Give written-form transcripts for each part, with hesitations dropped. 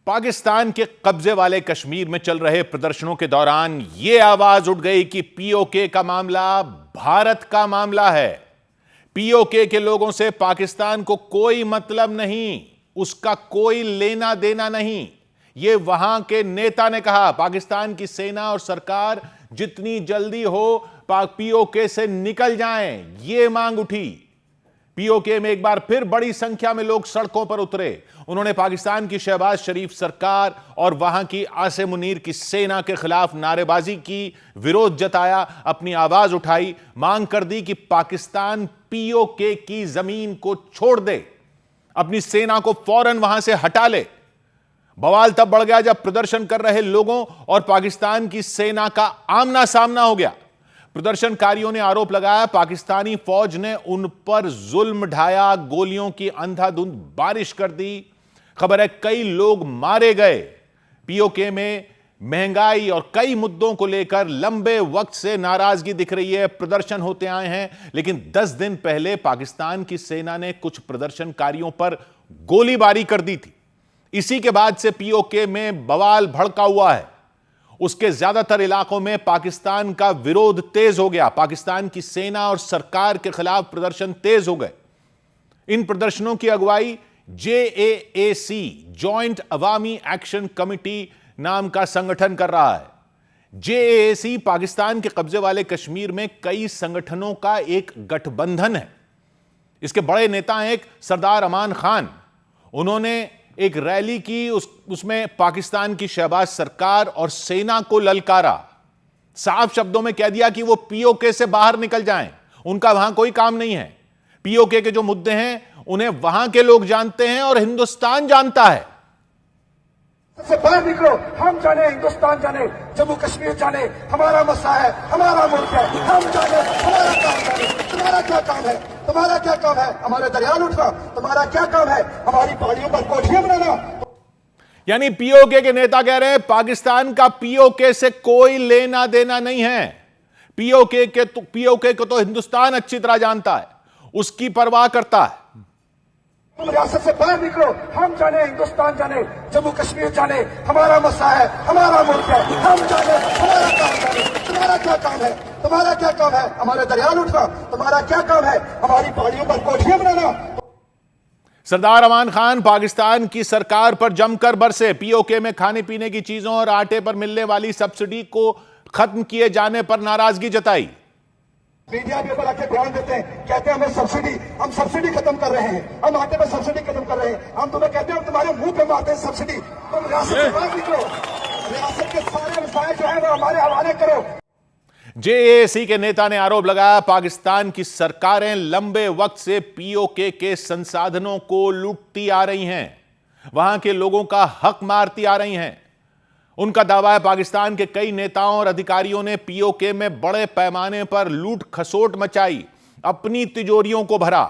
पाकिस्तान के कब्जे वाले कश्मीर में चल रहे प्रदर्शनों के दौरान यह आवाज उठ गई कि पीओके का मामला भारत का मामला है। पीओके के लोगों से पाकिस्तान को कोई मतलब नहीं, उसका कोई लेना देना नहीं। यह वहां के नेता ने कहा। पाकिस्तान की सेना और सरकार जितनी जल्दी हो पीओके से निकल जाएं, यह मांग उठी। पीओके में एक बार फिर बड़ी संख्या में लोग सड़कों पर उतरे। उन्होंने पाकिस्तान की शहबाज शरीफ सरकार और वहां की आसिम मुनीर की सेना के खिलाफ नारेबाजी की, विरोध जताया, अपनी आवाज उठाई, मांग कर दी कि पाकिस्तान पीओके की जमीन को छोड़ दे, अपनी सेना को फौरन वहां से हटा ले। बवाल तब बढ़ गया जब प्रदर्शन कर रहे लोगों और पाकिस्तान की सेना का आमना सामना हो गया। प्रदर्शनकारियों ने आरोप लगाया पाकिस्तानी फौज ने उन पर जुल्म ढाया, गोलियों की अंधाधुंध बारिश कर दी। खबर है कई लोग मारे गए। पीओके में महंगाई और कई मुद्दों को लेकर लंबे वक्त से नाराजगी दिख रही है, प्रदर्शन होते आए हैं। लेकिन 10 दिन पहले पाकिस्तान की सेना ने कुछ प्रदर्शनकारियों पर गोलीबारी कर दी थी। इसी के बाद से पीओके में बवाल भड़का हुआ है। उसके ज्यादातर इलाकों में पाकिस्तान का विरोध तेज हो गया। पाकिस्तान की सेना और सरकार के खिलाफ प्रदर्शन तेज हो गए। इन प्रदर्शनों की अगुवाई JAAC, जॉइंट अवामी एक्शन कमिटी नाम का संगठन कर रहा है। JAAC पाकिस्तान के कब्जे वाले कश्मीर में कई संगठनों का एक गठबंधन है। इसके बड़े नेता हैं एक सरदार अमान खान। उन्होंने एक रैली की, उसमें पाकिस्तान की शहबाज सरकार और सेना को ललकारा। साफ शब्दों में कह दिया कि वो पीओके से बाहर निकल जाएं, उनका वहां कोई काम नहीं है। पीओके के जो मुद्दे हैं उन्हें वहां के लोग जानते हैं और हिंदुस्तान जानता है। सबसे बाहर निकलो, हम जाने, हिंदुस्तान जाने, जम्मू कश्मीर जाने, हमारा मसला है, हमारा मुल्क है, हम जाने, हमारा काम जाने। तुम्हारा क्या काम है? तुम्हारा क्या काम है? हमारे दरिया लूटना? तुम्हारा क्या काम है? हमारी पहाड़ियों पर कोठियां बनाना? यानी पीओके के नेता कह रहे हैं पाकिस्तान का पीओके से कोई लेना देना नहीं है। पीओके को तो हिंदुस्तान अच्छी तरह जानता है, उसकी परवाह करता है। तुम रियासत से बाहर निकलो, हम जाने, हिंदुस्तान जाने, जम्मू कश्मीर जाने, हमारा मसला है, हमारा मुल्क है, हम जाने, हमारा काम जाने। तुम्हारा क्या काम है? तुम्हारा क्या काम है? हमारे दरिया लूटना? तुम्हारा क्या काम है? हमारी पहाड़ियों पर कोठियां बनाना? सरदार अमान खान पाकिस्तान की सरकार पर जमकर बरसे। पीओके में खाने पीने की चीजों और आटे पर मिलने वाली सब्सिडी को खत्म किए जाने पर नाराजगी जताई। मीडिया के ऊपर आके बयान देते हैं, कहते हैं हम सब्सिडी खत्म कर रहे हैं, हम आटे पर सब्सिडी खत्म कर रहे हैं। हम तुम्हें कहते हैं हम तुम्हारे मुंह पे मारते हैं सब्सिडी। तुम रियासत से बाहर निकलो, रियासत के सारे व्यवसाय जो है वो हमारे हवाले करो। JAAC के नेता ने आरोप लगाया पाकिस्तान की सरकारें लंबे वक्त से पीओके के संसाधनों को लूटती आ रही हैं, वहां के लोगों का हक मारती आ रही हैं। उनका दावा है पाकिस्तान के कई नेताओं और अधिकारियों ने पीओके में बड़े पैमाने पर लूट खसोट मचाई, अपनी तिजोरियों को भरा।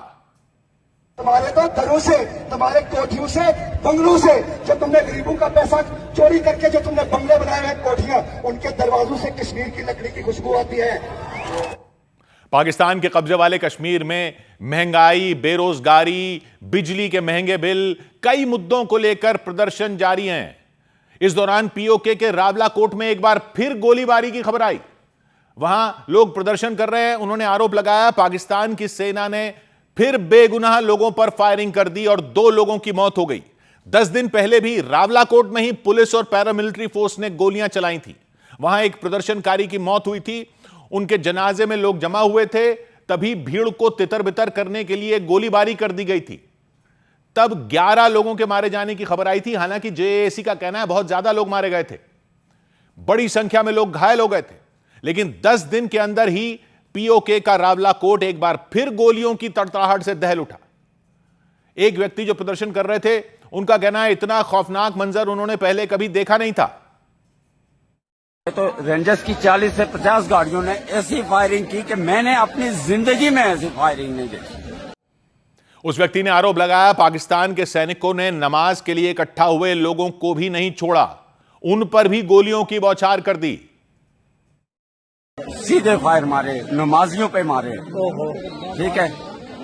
तुम्हारे तो घरों से, तुम्हारे कोठियों से, बंगलों से, जो तुमने गरीबों का पैसा चोरी करके जो तुमने बंगले बनाए हैं, कोठियां, उनके दरवाजों से कश्मीर की लकड़ी की खुशबू आती है। पाकिस्तान के कब्जे वाले कश्मीर में महंगाई, बेरोजगारी, बिजली के महंगे बिल, कई मुद्दों को लेकर प्रदर्शन जारी हैं। इस दौरान पीओके के रावलाकोट में एक बार फिर गोलीबारी की खबर आई। वहां लोग प्रदर्शन कर रहे हैं। उन्होंने आरोप लगाया पाकिस्तान की सेना ने फिर बेगुनाह लोगों पर फायरिंग कर दी और 2 लोगों की मौत हो गई। 10 दिन पहले भी रावलाकोट में ही पुलिस और पैरामिलिट्री फोर्स ने गोलियां चलाई थी। वहां एक प्रदर्शनकारी की मौत हुई थी। उनके जनाजे में लोग जमा हुए थे, तभी भीड़ को तितर बितर करने के लिए गोलीबारी कर दी गई थी। तब 11 लोगों के मारे जाने की खबर आई थी। हालांकि JAAC का कहना है बहुत ज्यादा लोग मारे गए थे, बड़ी संख्या में लोग घायल हो गए थे। लेकिन 10 दिन के अंदर ही पीओके का रावलाकोट एक बार फिर गोलियों की तड़तड़ाहट से दहल उठा। एक व्यक्ति जो प्रदर्शन कर रहे थे, उनका कहना है इतना खौफनाक मंजर उन्होंने पहले कभी देखा नहीं था। तो रेंजर्स की 40 से 50 गाड़ियों ने ऐसी फायरिंग की कि मैंने अपनी जिंदगी में ऐसी फायरिंग नहीं देखी। उस व्यक्ति ने आरोप लगाया पाकिस्तान के सैनिकों ने नमाज के लिए इकट्ठा हुए लोगों को भी नहीं छोड़ा, उन पर भी गोलियों की बौछार कर दी। सीधे फायर मारे, नमाजियों पे मारे। ठीक है,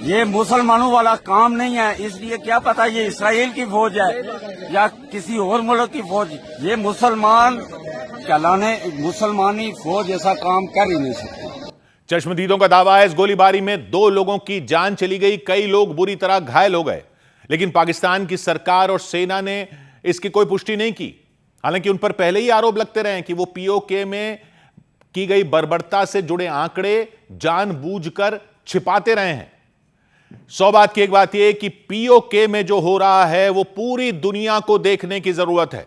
ये मुसलमानों वाला काम नहीं है, इसलिए क्या पता ये इसराइल की फौज है या किसी और मुल्क की फौज। ये मुसलमान कहलाने मुसलमानी फौज ऐसा काम कर ही नहीं सकती। चश्मदीदों का दावा है इस गोलीबारी में 2 लोगों की जान चली गई, कई लोग बुरी तरह घायल हो गए, लेकिन पाकिस्तान की सरकार और सेना ने इसकी कोई पुष्टि नहीं की। हालांकि उन पर पहले ही आरोप लगते रहे कि वो पीओके में की गई बर्बरता से जुड़े आंकड़े जानबूझकर छिपाते रहे हैं। 100 बात की एक बात यह कि पीओके में जो हो रहा है वो पूरी दुनिया को देखने की जरूरत है।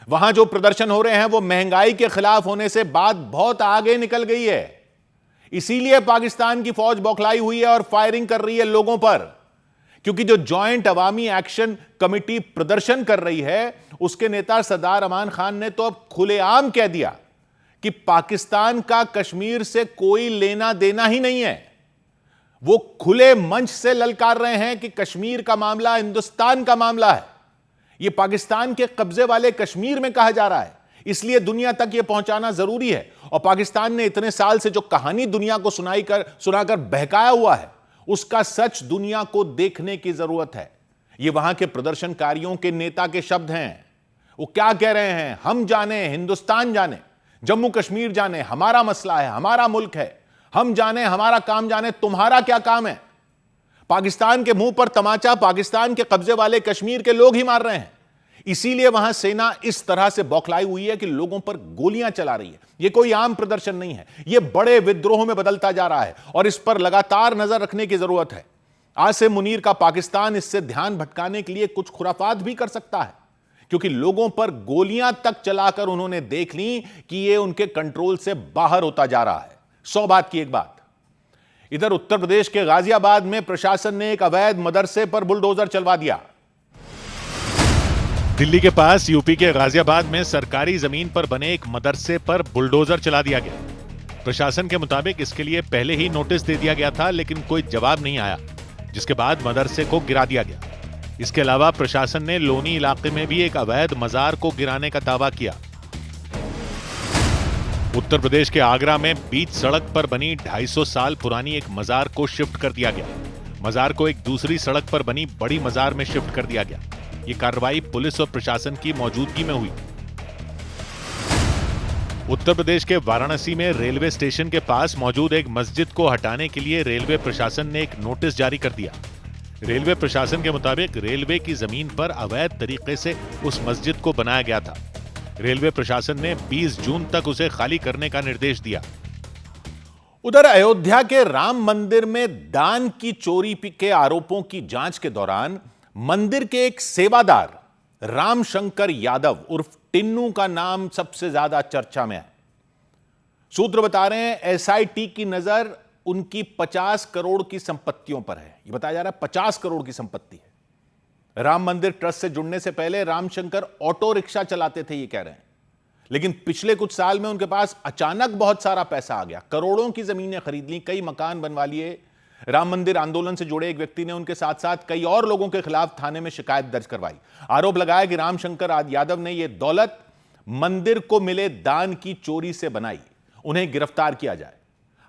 वहां जो प्रदर्शन हो रहे हैं वो महंगाई के खिलाफ होने से बात बहुत आगे निकल गई है। इसीलिए पाकिस्तान की फौज बौखलाई हुई है और फायरिंग कर रही है लोगों पर, क्योंकि जो जॉइंट अवामी एक्शन कमेटी प्रदर्शन कर रही है उसके नेता सरदार अमान खान ने तो अब खुलेआम कह दिया कि पाकिस्तान का कश्मीर से कोई लेना देना ही नहीं है। वो खुले मंच से ललकार रहे हैं कि कश्मीर का मामला हिंदुस्तान का मामला है। यह पाकिस्तान के कब्जे वाले कश्मीर में कहा जा रहा है, इसलिए दुनिया तक यह पहुंचाना जरूरी है। और पाकिस्तान ने इतने साल से जो कहानी दुनिया को सुनाकर बहकाया हुआ है उसका सच दुनिया को देखने की जरूरत है। यह वहां के प्रदर्शनकारियों के नेता के शब्द हैं। वो क्या कह रहे हैं? हम जाने, हिंदुस्तान जाने, जम्मू कश्मीर जाने, हमारा मसला है, हमारा मुल्क है, हम जाने, हमारा काम जाने, तुम्हारा क्या काम है? पाकिस्तान के मुंह पर तमाचा पाकिस्तान के कब्जे वाले कश्मीर के लोग ही मार रहे हैं। इसीलिए वहां सेना इस तरह से बौखलाई हुई है कि लोगों पर गोलियां चला रही है। यह कोई आम प्रदर्शन नहीं है, यह बड़े विद्रोह में बदलता जा रहा है और इस पर लगातार नजर रखने की जरूरत है। आसिम मुनीर का पाकिस्तान इससे ध्यान भटकाने के लिए कुछ खुराफात भी कर सकता है, क्योंकि लोगों पर गोलियां तक चलाकर उन्होंने देख ली कि यह उनके कंट्रोल से बाहर होता जा रहा है। 100 बात की एक बात। इधर उत्तर प्रदेश के गाजियाबाद में प्रशासन ने एक अवैध मदरसे पर बुलडोजर चलवा दिया। दिल्ली के पास यूपी के गाजियाबाद में सरकारी जमीन पर बने एक मदरसे पर बुलडोजर चला दिया गया। प्रशासन के मुताबिक इसके लिए पहले ही नोटिस दे दिया गया था, लेकिन कोई जवाब नहीं आया, जिसके बाद मदरसे को गिरा दिया गया। इसके अलावा प्रशासन ने लोनी इलाके में भी एक अवैध मजार को गिराने का दावा किया। उत्तर प्रदेश के आगरा में बीच सड़क पर बनी 250 साल पुरानी एक मजार को शिफ्ट कर दिया गया। मजार को एक दूसरी सड़क पर बनी बड़ी मजार में शिफ्ट कर दिया गया। ये कार्रवाई पुलिस और प्रशासन की मौजूदगी में हुई। उत्तर प्रदेश के वाराणसी में रेलवे स्टेशन के पास मौजूद एक मस्जिद को हटाने के लिए रेलवे प्रशासन ने एक नोटिस जारी कर दिया। रेलवे प्रशासन के मुताबिक रेलवे की जमीन पर अवैध तरीके से उस मस्जिद को बनाया गया था। रेलवे प्रशासन ने 20 जून तक उसे खाली करने का निर्देश दिया। उधर अयोध्या के राम मंदिर में दान की चोरी के आरोपों की जांच के दौरान मंदिर के एक सेवादार रामशंकर यादव उर्फ टिन्नू का नाम सबसे ज्यादा चर्चा में है। सूत्र बता रहे हैं एसआईटी की नजर उनकी 50 करोड़ की संपत्तियों पर है। यह बताया जा रहा है 50 करोड़ की संपत्ति है। राम मंदिर ट्रस्ट से जुड़ने से पहले रामशंकर ऑटो रिक्शा चलाते थे, ये कह रहे हैं, लेकिन पिछले कुछ साल में उनके पास अचानक बहुत सारा पैसा आ गया। करोड़ों की जमीनें खरीद ली, कई मकान बनवा लिए। राम मंदिर आंदोलन से जुड़े एक व्यक्ति ने उनके साथ साथ कई और लोगों के खिलाफ थाने में शिकायत दर्ज करवाई। आरोप लगाया कि रामशंकर यादव ने यह दौलत मंदिर को मिले दान की चोरी से बनाई, उन्हें गिरफ्तार किया जाए।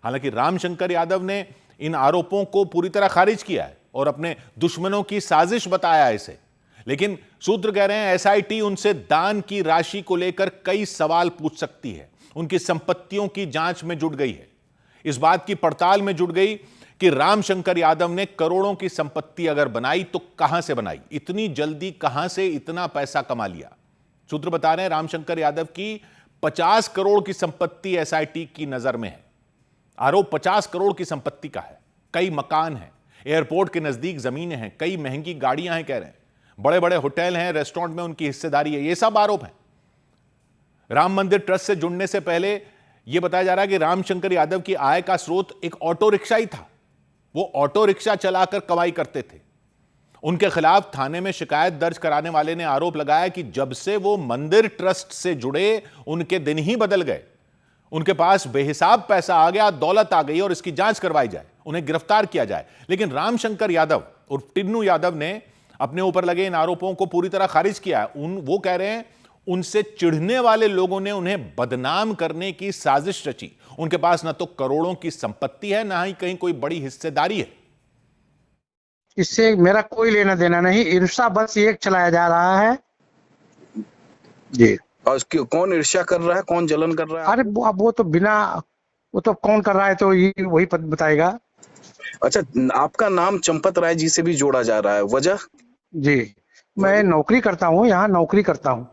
हालांकि रामशंकर यादव ने इन आरोपों को पूरी तरह खारिज किया है और अपने दुश्मनों की साजिश बताया इसे, लेकिन सूत्र कह रहे हैं एसआईटी उनसे दान की राशि को लेकर कई सवाल पूछ सकती है। उनकी संपत्तियों की जांच में जुट गई है, इस बात की पड़ताल में जुट गई कि रामशंकर यादव ने करोड़ों की संपत्ति अगर बनाई तो कहां से बनाई, इतनी जल्दी कहां से इतना पैसा कमा लिया। सूत्र बता रहे हैं रामशंकर यादव की 50 करोड़ की संपत्ति एसआईटी की नजर में है। आरोप 50 करोड़ की संपत्ति का है, कई मकान हैं, एयरपोर्ट के नजदीक जमीनें हैं, कई महंगी गाड़ियां हैं, कह रहे हैं बड़े बड़े होटल हैं, रेस्टोरेंट में उनकी हिस्सेदारी है, ये सब आरोप हैं। राम मंदिर ट्रस्ट से जुड़ने से पहले यह बताया जा रहा है कि रामशंकर यादव की आय का स्रोत एक ऑटो रिक्शा ही था। वो ऑटो रिक्शा चलाकर कमाई करते थे। उनके खिलाफ थाने में शिकायत दर्ज कराने वाले ने आरोप लगाया कि जब से वो मंदिर ट्रस्ट से जुड़े उनके दिन ही बदल गए। उनके पास बेहिसाब पैसा आ गया, दौलत आ गई और इसकी जांच करवाई जाए, उन्हें गिरफ्तार किया जाए। लेकिन रामशंकर यादव और टिन्नू यादव ने अपने ऊपर लगे इन आरोपों को पूरी तरह खारिज किया है। वो कह रहे हैं उनसे चिढ़ने वाले लोगों ने उन्हें बदनाम करने की साजिश रची। उनके पास न तो करोड़ों की संपत्ति है, ना ही कहीं कोई बड़ी हिस्सेदारी है। इससे मेरा कोई लेना देना नहीं। ईर्ष्या बस एक चलाया जा रहा है जी। और कौन ईर्ष्या कर रहा है, कौन जलन कर रहा है? अरे वो तो बिना, वो तो कौन कर रहा है तो ये वही बताएगा। अच्छा, आपका नाम चंपत राय जी से भी जोड़ा जा रहा है, वजह? जी, मैं नौकरी करता हूँ, यहाँ नौकरी करता हूँ।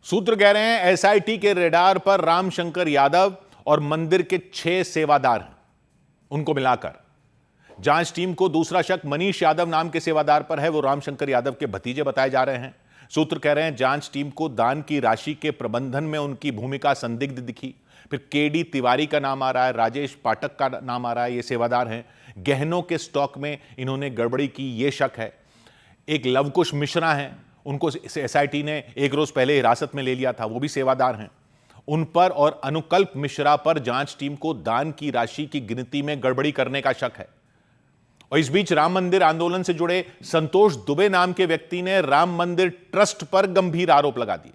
सूत्र कह रहे हैं एसआईटी के रेडार पर रामशंकर यादव और मंदिर के 6 सेवादार हैं। उनको मिलाकर जांच टीम को दूसरा शक मनीष यादव नाम के सेवादार पर है। वो रामशंकर यादव के भतीजे बताए जा रहे हैं। सूत्र कह रहे हैं जांच टीम को दान की राशि के प्रबंधन में उनकी भूमिका संदिग्ध दिखी। फिर केडी तिवारी का नाम आ रहा है, राजेश पाठक का नाम आ रहा है, ये सेवादार हैं। गहनों के स्टॉक में इन्होंने गड़बड़ी की, ये शक है। एक लवकुश मिश्रा हैं, उनको एसआईटी ने एक रोज पहले हिरासत में ले लिया था, वो भी सेवादार हैं। उन पर और अनुकल्प मिश्रा पर जांच टीम को दान की राशि की गिनती में गड़बड़ी करने का शक है। और इस बीच राम मंदिर आंदोलन से जुड़े संतोष दुबे नाम के व्यक्ति ने राम मंदिर ट्रस्ट पर गंभीर आरोप लगा दिए।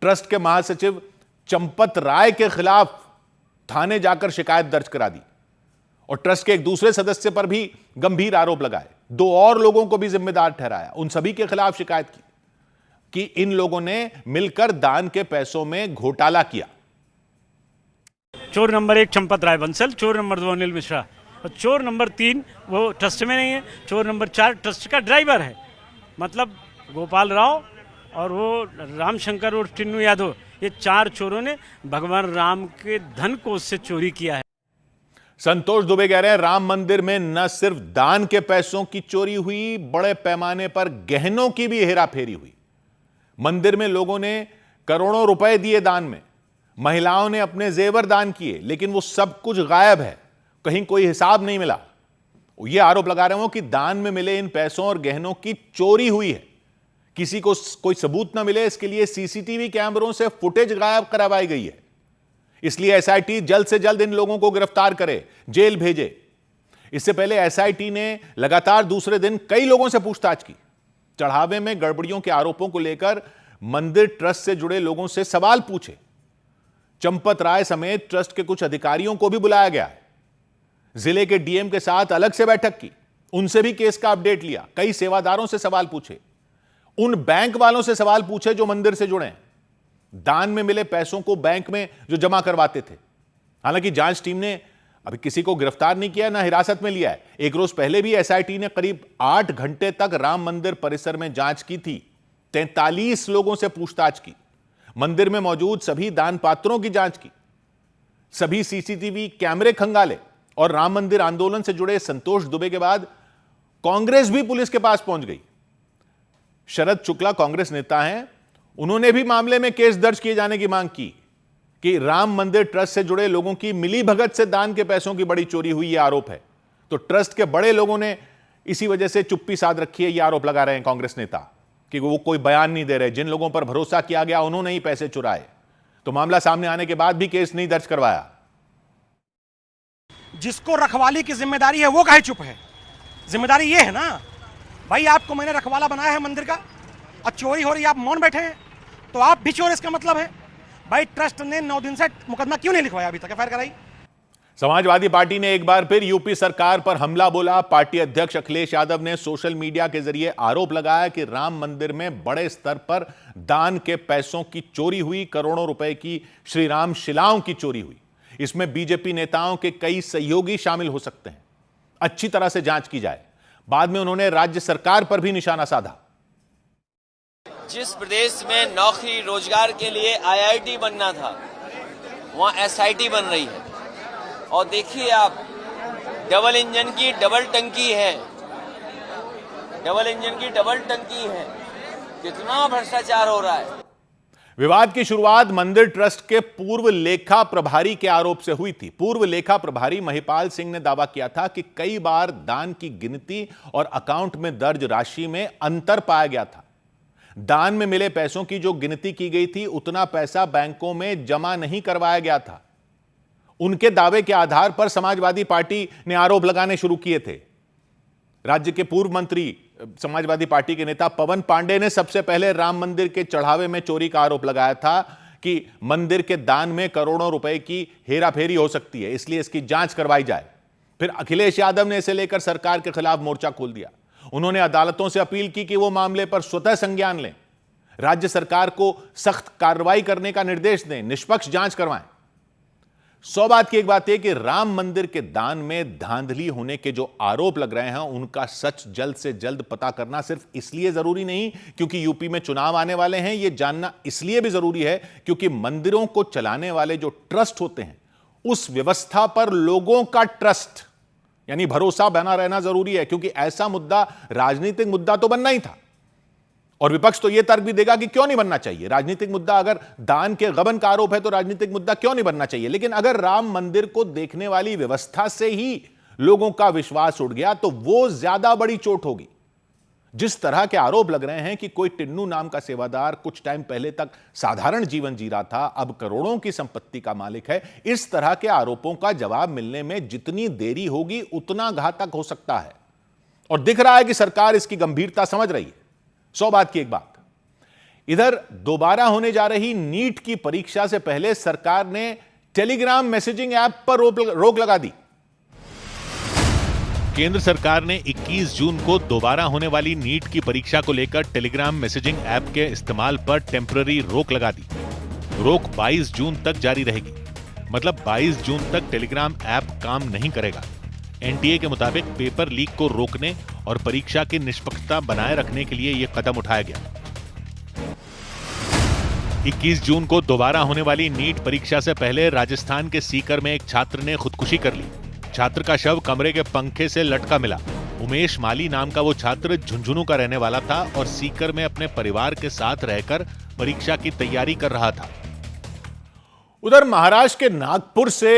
ट्रस्ट के महासचिव चंपत राय के खिलाफ थाने जाकर शिकायत दर्ज करा दी और ट्रस्ट के एक दूसरे सदस्य पर भी गंभीर आरोप लगाए। 2 और लोगों को भी जिम्मेदार ठहराया। उन सभी के खिलाफ शिकायत की कि इन लोगों ने मिलकर दान के पैसों में घोटाला किया। चोर नंबर 1 चंपत राय बंसल, चोर नंबर 2 अनिल मिश्रा और चोर नंबर 3 वो ट्रस्ट में नहीं है, चोर नंबर 4 ट्रस्ट का ड्राइवर है। मतलब गोपाल राव और वो रामशंकर और टिन्नू यादव, ये 4 चोरों ने भगवान राम के धन को उससे चोरी किया है। संतोष दुबे कह रहे हैं राम मंदिर में न सिर्फ दान के पैसों की चोरी हुई, बड़े पैमाने पर गहनों की भी हेराफेरी हुई। मंदिर में लोगों ने करोड़ों रुपए दिए दान में, महिलाओं ने अपने जेवर दान किए, लेकिन वो सब कुछ गायब है, कहीं कोई हिसाब नहीं मिला। ये आरोप लगा रहे हो कि दान में मिले इन पैसों और गहनों की चोरी हुई है। किसी को कोई सबूत ना मिले, इसके लिए सीसीटीवी कैमरों से फुटेज गायब करवाई गई है। इसलिए एसआईटी जल्द से जल्द इन लोगों को गिरफ्तार करे, जेल भेजे। इससे पहले एसआईटी ने लगातार दूसरे दिन कई लोगों से पूछताछ की। चढ़ावे में गड़बड़ियों के आरोपों को लेकर मंदिर ट्रस्ट से जुड़े लोगों से सवाल पूछे। चंपत राय समेत ट्रस्ट के कुछ अधिकारियों को भी बुलाया गया है। जिले के डीएम के साथ अलग से बैठक की, उनसे भी केस का अपडेट लिया। कई सेवादारों से सवाल पूछे, उन बैंक वालों से सवाल पूछे जो मंदिर से जुड़े हैं, दान में मिले पैसों को बैंक में जो जमा करवाते थे। हालांकि जांच टीम ने अभी किसी को गिरफ्तार नहीं किया, ना हिरासत में लिया है। एक रोज पहले भी एसआईटी ने करीब 8 घंटे तक राम मंदिर परिसर में जांच की थी। 43 लोगों से पूछताछ की, मंदिर में मौजूद सभी दान पात्रों की जांच की, सभी सीसीटीवी कैमरे खंगाले। और राम मंदिर आंदोलन से जुड़े संतोष दुबे के बाद कांग्रेस भी पुलिस के पास पहुंच गई। शरद शुक्ला कांग्रेस नेता हैं, उन्होंने भी मामले में केस दर्ज किए जाने की मांग की कि राम मंदिर ट्रस्ट से जुड़े लोगों की मिली भगत से दान के पैसों की बड़ी चोरी हुई, यह आरोप है। तो ट्रस्ट के बड़े लोगों ने इसी वजह से चुप्पी साध रखी है, यह आरोप लगा रहे हैं कांग्रेस नेता कि वो कोई बयान नहीं दे रहे। जिन लोगों पर भरोसा किया गया उन्होंने ही पैसे चुराए। तो मामला सामने आने के बाद भी केस नहीं दर्ज करवाया। जिसको रखवाली की जिम्मेदारी है वो काहे चुप है? जिम्मेदारी ये है ना भाई, आपको मैंने रखवाला बनाया है मंदिर का और चोरी हो रही है, आप मौन बैठे हैं, तो आप भी चोर, इसका मतलब है भाई ट्रस्ट ने 9 दिन से मुकदमा क्यों नहीं लिखवाया, अभी तक एफआईआर कराई? समाजवादी पार्टी ने एक बार फिर यूपी सरकार पर हमला बोला। पार्टी अध्यक्ष अखिलेश यादव ने सोशल मीडिया के जरिए आरोप लगाया कि राम मंदिर में बड़े स्तर पर दान के पैसों की चोरी हुई, करोड़ों रुपए की श्रीराम शिलाओं की चोरी हुई। इसमें बीजेपी नेताओं के कई सहयोगी शामिल हो सकते हैं, अच्छी तरह से जांच की जाए। बाद में उन्होंने राज्य सरकार पर भी निशाना साधा। जिस प्रदेश में नौकरी रोजगार के लिए आईआईटी बनना था, वहां एसआईटी बन रही है। और देखिए आप, डबल इंजन की डबल टंकी है, डबल इंजन की डबल टंकी है। कितना भ्रष्टाचार हो रहा है। विवाद की शुरुआत मंदिर ट्रस्ट के पूर्व लेखा प्रभारी के आरोप से हुई थी। पूर्व लेखा प्रभारी महिपाल सिंह ने दावा किया था कि कई बार दान की गिनती और अकाउंट में दर्ज राशि में अंतर पाया गया था। दान में मिले पैसों की जो गिनती की गई थी, उतना पैसा बैंकों में जमा नहीं करवाया गया था। उनके दावे के आधार पर समाजवादी पार्टी ने आरोप लगाने शुरू किए थे। राज्य के पूर्व मंत्री समाजवादी पार्टी के नेता पवन पांडे ने सबसे पहले राम मंदिर के चढ़ावे में चोरी का आरोप लगाया था कि मंदिर के दान में करोड़ों रुपए की हेराफेरी हो सकती है, इसलिए इसकी जांच करवाई जाए। फिर अखिलेश यादव ने इसे लेकर सरकार के खिलाफ मोर्चा खोल दिया। उन्होंने अदालतों से अपील की कि वो मामले पर स्वतः संज्ञान लें, राज्य सरकार को सख्त कार्रवाई करने का निर्देश दें, निष्पक्ष जांच करवाएं। 100 बात की एक बात है कि राम मंदिर के दान में धांधली होने के जो आरोप लग रहे हैं उनका सच जल्द से जल्द पता करना सिर्फ इसलिए जरूरी नहीं क्योंकि यूपी में चुनाव आने वाले हैं, यह जानना इसलिए भी जरूरी है क्योंकि मंदिरों को चलाने वाले जो ट्रस्ट होते हैं उस व्यवस्था पर लोगों का ट्रस्ट यानी भरोसा बना रहना जरूरी है, क्योंकि ऐसा मुद्दा राजनीतिक मुद्दा तो बनना ही था। और विपक्ष तो यह तर्क भी देगा कि क्यों नहीं बनना चाहिए राजनीतिक मुद्दा, अगर दान के गबन का आरोप है तो राजनीतिक मुद्दा क्यों नहीं बनना चाहिए। लेकिन अगर राम मंदिर को देखने वाली व्यवस्था से ही लोगों का विश्वास उड़ गया तो वो ज्यादा बड़ी चोट होगी। जिस तरह के आरोप लग रहे हैं कि कोई टिन्नू नाम का सेवादार कुछ टाइम पहले तक साधारण जीवन जी रहा था, अब करोड़ों की संपत्ति का मालिक है, इस तरह के आरोपों का जवाब मिलने में जितनी देरी होगी उतना घातक हो सकता है। और दिख रहा है कि सरकार इसकी गंभीरता समझ रही है। 100 बात की एक बात, इधर दोबारा होने जा रही नीट की परीक्षा से पहले सरकार ने टेलीग्राम मैसेजिंग ऐप पर रोक लगा दी। केंद्र सरकार ने 21 जून को दोबारा होने वाली नीट की परीक्षा को लेकर टेलीग्राम मैसेजिंग ऐप के इस्तेमाल पर टेम्पररी रोक लगा दी। रोक 22 जून तक जारी रहेगी, मतलब 22 जून तक टेलीग्राम ऐप काम नहीं करेगा। एनटीए के मुताबिक पेपर लीक को रोकने और परीक्षा की निष्पक्षता बनाए रखने के लिए यह कदम उठाया गया। 21 जून को दोबारा होने वाली नीट परीक्षा से पहले राजस्थान के सीकर में एक छात्र ने खुदकुशी कर ली। छात्र का शव कमरे के पंखे से लटका मिला। उमेश माली नाम का वो छात्र झुंझुनू का रहने वाला था और सीकर में अपने परिवार के साथ रहकर परीक्षा की तैयारी कर रहा था। उधर महाराष्ट्र के नागपुर से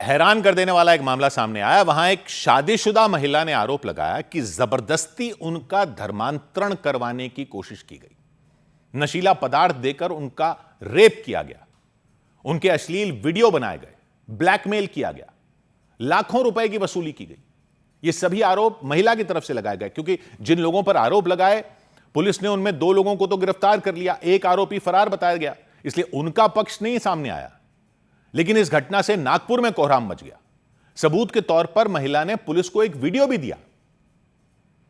हैरान कर देने वाला एक मामला सामने आया। वहां एक शादीशुदा महिला ने आरोप लगाया कि जबरदस्ती उनका धर्मांतरण करवाने की कोशिश की गई, नशीला पदार्थ देकर उनका रेप किया गया, उनके अश्लील वीडियो बनाए गए, ब्लैकमेल किया गया, लाखों रुपए की वसूली की गई। ये सभी आरोप महिला की तरफ से लगाए गए, क्योंकि जिन लोगों पर आरोप लगाए पुलिस ने उनमें 2 लोगों को तो गिरफ्तार कर लिया, एक आरोपी फरार बताया गया, इसलिए उनका पक्ष नहीं सामने आया। लेकिन इस घटना से नागपुर में कोहराम मच गया। सबूत के तौर पर महिला ने पुलिस को एक वीडियो भी दिया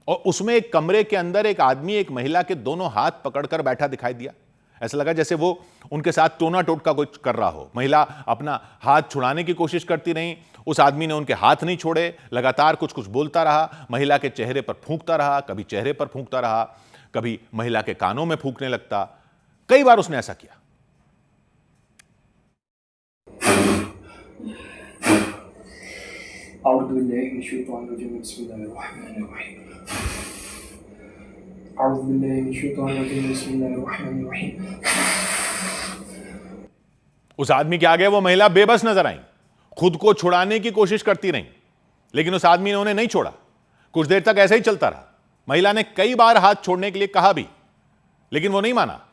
और उसमें एक कमरे के अंदर एक आदमी एक महिला के दोनों हाथ पकड़कर बैठा दिखाई दिया। ऐसा लगा जैसे वो उनके साथ टोना टोटका कुछ कर रहा हो। महिला अपना हाथ छुड़ाने की कोशिश करती रही, उस आदमी ने उनके हाथ नहीं छोड़े, लगातार कुछ कुछ बोलता रहा, महिला के चेहरे पर फूंकता रहा, कभी चेहरे पर फूंकता रहा, कभी महिला के कानों में फूंकने लगता। कई बार उसने ऐसा किया। उस आदमी के आगे वो महिला बेबस नजर आई, खुद को छुड़ाने की कोशिश करती रही, लेकिन उस आदमी ने उन्हें नहीं छोड़ा। कुछ देर तक ऐसे ही चलता रहा। महिला ने कई बार हाथ छोड़ने के लिए कहा भी, लेकिन वो नहीं माना।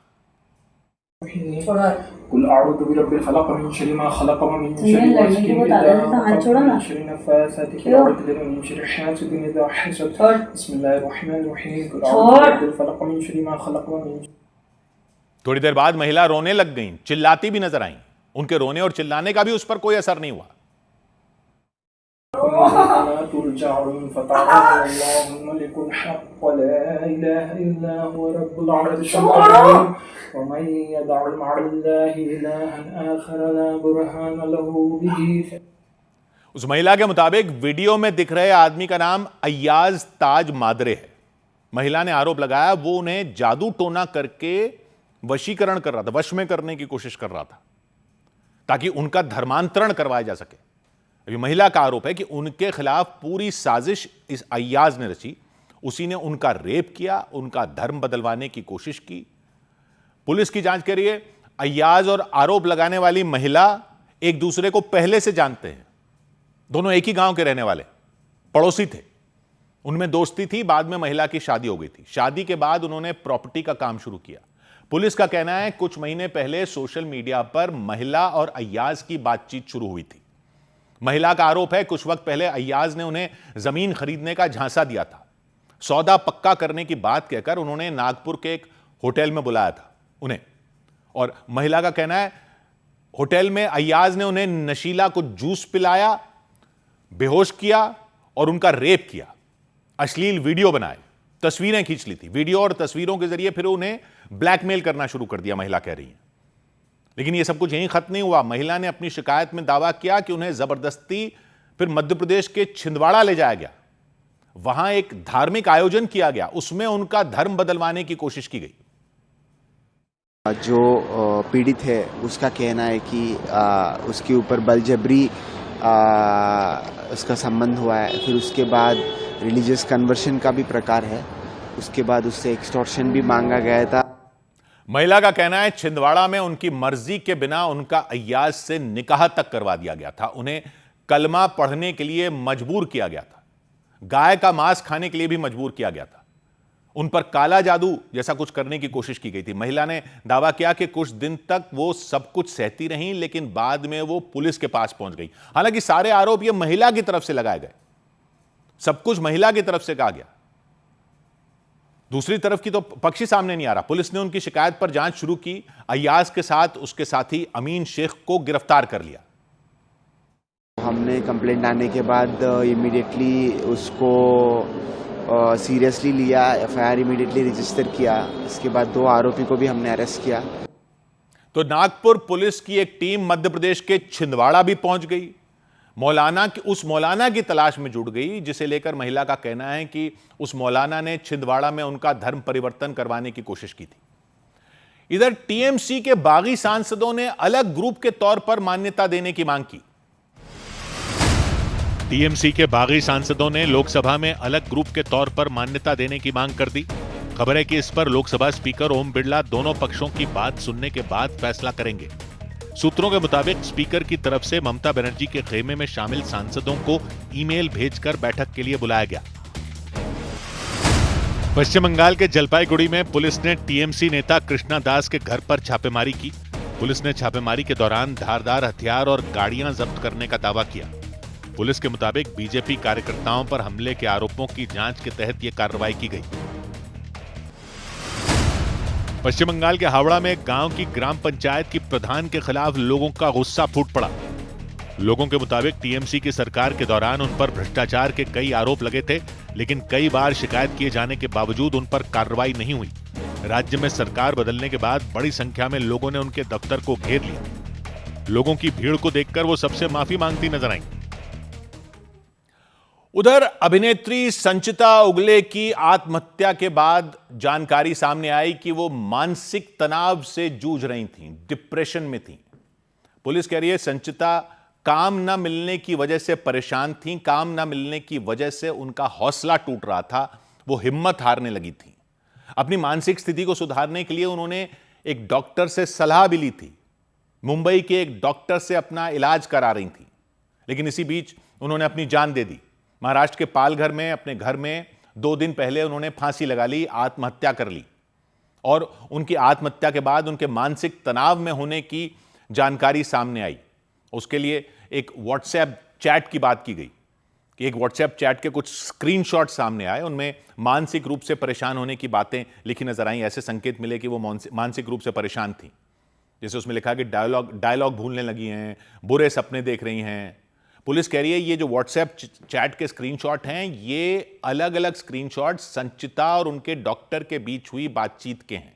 थोड़ी देर बाद महिला रोने लग गई, चिल्लाती भी नजर आई। उनके रोने और चिल्लाने का भी उस पर कोई असर नहीं हुआ। उस महिला के मुताबिक वीडियो में दिख रहे आदमी का नाम अय्याज ताज मादरे है। महिला ने आरोप लगाया वो उन्हें जादू टोना करके वशीकरण कर रहा था, वश में करने की कोशिश कर रहा था ताकि उनका धर्मांतरण करवाया जा सके। अभी महिला का आरोप है कि उनके खिलाफ पूरी साजिश इस अय्याज ने रची। उसी ने उनका रेप किया, उनका धर्म बदलवाने की कोशिश की। पुलिस की जांच के लिए अय्याज और आरोप लगाने वाली महिला एक दूसरे को पहले से जानते हैं। दोनों एक ही गांव के रहने वाले, पड़ोसी थे। उनमें दोस्ती थी। बाद में महिला की शादी हो गई थी। शादी के बाद उन्होंने प्रॉपर्टी का काम शुरू किया। पुलिस का कहना है कुछ महीने पहले सोशल मीडिया पर महिला और अय्याज की बातचीत शुरू हुई थी। महिला का आरोप है कुछ वक्त पहले अय्याज ने उन्हें जमीन खरीदने का झांसा दिया था। सौदा पक्का करने की बात कहकर उन्होंने नागपुर के एक होटल में बुलाया था उन्हें। और महिला का कहना है होटल में अय्याज ने उन्हें नशीला कुछ जूस पिलाया, बेहोश किया और उनका रेप किया, अश्लील वीडियो बनाए। तस्वीरें खींच ली थी, वीडियो और तस्वीरों के जरिए फिर उन्हें ब्लैकमेल करना शुरू कर दिया, महिला कह रही है। लेकिन यह सब कुछ यहीं खत्म नहीं हुआ। महिला ने अपनी शिकायत में दावा किया कि उन्हें जबरदस्ती फिर मध्य प्रदेश के छिंदवाड़ा ले जाया गया, वहां एक धार्मिक आयोजन किया गया, उसमें उनका धर्म बदलवाने की कोशिश की गई। जो पीड़ित है उसका कहना है कि उसके ऊपर बलजबरी उसका संबंध हुआ है, फिर उसके बाद रिलीजियस कन्वर्शन का भी प्रकार है, उसके बाद उससे एक्सटॉर्शन भी मांगा गया था। महिला का कहना है छिंदवाड़ा में उनकी मर्जी के बिना उनका अय्याज से निकाह तक करवा दिया गया था, उन्हें कलमा पढ़ने के लिए मजबूर किया गया था, गाय का मांस खाने के लिए भी मजबूर किया गया था, उन पर काला जादू जैसा कुछ करने की कोशिश की गई थी। महिला ने दावा किया कि कुछ दिन तक वो सब कुछ सहती रहीं, लेकिन बाद में वो पुलिस के पास पहुंच गई। हालांकि सारे आरोप ये महिला की तरफ से लगाए गए, सब कुछ महिला की तरफ से कहा गया, दूसरी तरफ की तो पक्ष ही सामने नहीं आ रहा। पुलिस ने उनकी शिकायत पर जांच शुरू की, अय्याज के साथ उसके साथी अमीन शेख को गिरफ्तार कर लिया। हमने कंप्लेंट आने के बाद इमीडिएटली उसको सीरियसली लिया, एफआईआर इमीडिएटली रजिस्टर किया, इसके बाद 2 आरोपी को भी हमने अरेस्ट किया। तो नागपुर पुलिस की एक टीम मध्य प्रदेश के छिंदवाड़ा भी पहुंच गई, उस मौलाना की तलाश में जुट गई जिसे लेकर महिला का कहना है कि उस मौलाना ने छिंदवाड़ा में उनका धर्म परिवर्तन करवाने की कोशिश की थी। इधर टीएमसी के बागी सांसदों ने अलग ग्रुप के तौर पर मान्यता देने की मांग की। टीएमसी के बागी सांसदों ने लोकसभा में अलग ग्रुप के तौर पर मान्यता देने की मांग कर दी। खबर है कि इस पर लोकसभा स्पीकर ओम बिरला दोनों पक्षों की बात सुनने के बाद फैसला करेंगे। सूत्रों के मुताबिक स्पीकर की तरफ से ममता बनर्जी के खेमे में शामिल सांसदों को ईमेल भेजकर बैठक के लिए बुलाया गया। पश्चिम बंगाल के जलपाईगुड़ी में पुलिस ने टीएमसी नेता कृष्णा दास के घर पर छापेमारी की। पुलिस ने छापेमारी के दौरान धारदार हथियार और गाड़ियां जब्त करने का दावा किया। पुलिस के मुताबिक बीजेपी कार्यकर्ताओं पर हमले के आरोपों की जांच के तहत यह कार्रवाई की गई। पश्चिम बंगाल के हावड़ा में एक गांव की ग्राम पंचायत की प्रधान के खिलाफ लोगों का गुस्सा फूट पड़ा। लोगों के मुताबिक टीएमसी की सरकार के दौरान उन पर भ्रष्टाचार के कई आरोप लगे थे, लेकिन कई बार शिकायत किए जाने के बावजूद उन पर कार्रवाई नहीं हुई। राज्य में सरकार बदलने के बाद बड़ी संख्या में लोगों ने उनके दफ्तर को घेर लिया। लोगों की भीड़ को देखकर वो सबसे माफी मांगती नजर आई। उधर अभिनेत्री संचिता उगले की आत्महत्या के बाद जानकारी सामने आई कि वो मानसिक तनाव से जूझ रही थीं, डिप्रेशन में थीं। पुलिस कह रही है संचिता काम न मिलने की वजह से परेशान थीं, काम न मिलने की वजह से उनका हौसला टूट रहा था, वो हिम्मत हारने लगी थीं। अपनी मानसिक स्थिति को सुधारने के लिए उन्होंने एक डॉक्टर से सलाह भी ली थी, मुंबई के एक डॉक्टर से अपना इलाज करा रही थी, लेकिन इसी बीच उन्होंने अपनी जान दे दी। महाराष्ट्र के पालघर में अपने घर में 2 दिन पहले उन्होंने फांसी लगा ली, आत्महत्या कर ली। और उनकी आत्महत्या के बाद उनके मानसिक तनाव में होने की जानकारी सामने आई। उसके लिए एक व्हाट्सएप चैट की बात की गई कि एक व्हाट्सएप चैट के कुछ स्क्रीनशॉट सामने आए, उनमें मानसिक रूप से परेशान होने की बातें लिखी नजर आई। ऐसे संकेत मिले कि वो मानसिक रूप से परेशान थी। जैसे उसमें लिखा कि डायलॉग भूलने लगी हैं, बुरे सपने देख रही हैं। पुलिस कह रही है ये जो व्हाट्सएप चैट के स्क्रीनशॉट हैं, ये अलग अलग स्क्रीनशॉट संचिता और उनके डॉक्टर के बीच हुई बातचीत के हैं।